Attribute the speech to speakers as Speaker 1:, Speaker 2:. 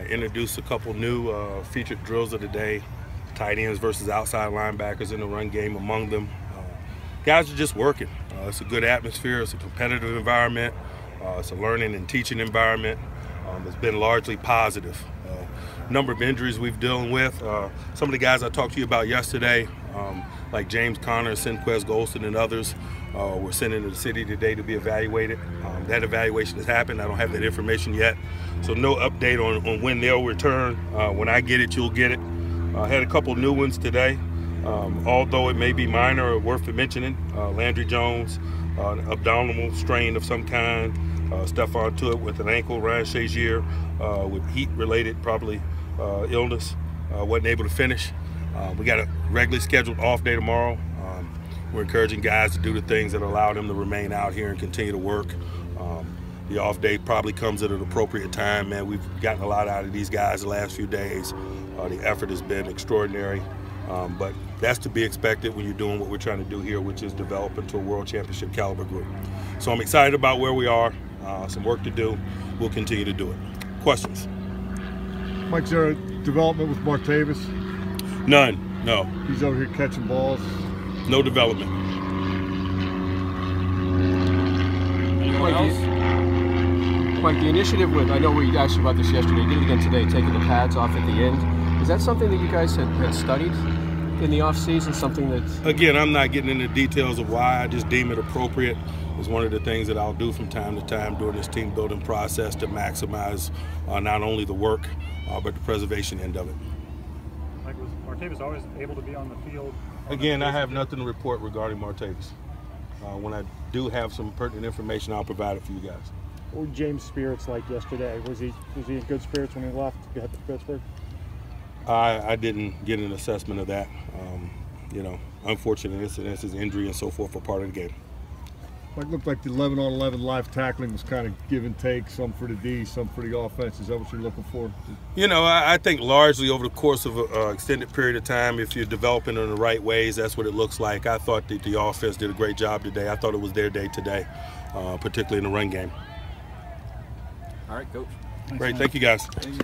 Speaker 1: Introduced a couple new featured drills of the day, tight ends versus outside linebackers in the run game among them. Guys are just working. It's a good atmosphere. It's a competitive environment. It's a learning and teaching environment. It's been largely positive. Number of injuries we've dealing with. Some of the guys I talked to you about yesterday, like James Conner, Sinquez Golston, and others, were sent into the city today to be evaluated. That evaluation has happened. I don't have that information yet, so no update on when they'll return. When I get it, you'll get it. I had a couple new ones today, although it may be minor or worth mentioning. Landry Jones, an abdominal strain of some kind. Stephon Tuitt with an ankle. Ryan Shazier with heat-related probably illness. Wasn't able to finish. We got a regularly scheduled off day tomorrow. We're encouraging guys to do the things that allow them to remain out here and continue to work. The off day probably comes at an appropriate time, man. We've gotten a lot out of these guys the last few days. The effort has been extraordinary, but that's to be expected when you're doing what we're trying to do here, which is develop into a world championship caliber group. So I'm excited about where we are. Some work to do. We'll continue to do it. Questions?
Speaker 2: Mike, is there a development with Martavis?
Speaker 1: None, no.
Speaker 2: He's over here catching balls?
Speaker 1: No development.
Speaker 3: Anyone else? Mike, the initiative with, I know we asked you about this yesterday, you did it again today, taking the pads off at the end. Is that something that you guys had studied in the off-season, something that... Again,
Speaker 1: I'm not getting into details of why. I just deem it appropriate. It's one of the things that I'll do from time to time during this team building process to maximize not only the work, but the preservation end of it.
Speaker 4: Mike, was Martavis always able to be on the field?
Speaker 1: Again, I have nothing to report regarding Martavis. When I do have some pertinent information, I'll provide it for you guys.
Speaker 4: What were James' spirits like yesterday? Was he in good spirits when he left to head to Pittsburgh?
Speaker 1: I didn't get an assessment of that. You know, unfortunate incidences, injury, and so forth are part of the game.
Speaker 2: It looked like the 11-on-11 live tackling was kind of give and take, some for the D, some for the offense. Is that what you're looking for?
Speaker 1: You know, I think largely over the course of an extended period of time, if you're developing in the right ways, that's what it looks like. I thought that the offense did a great job today. I thought it was their day today, particularly in the run game.
Speaker 3: All right, Coach.
Speaker 1: Great, thank you guys. Thank you.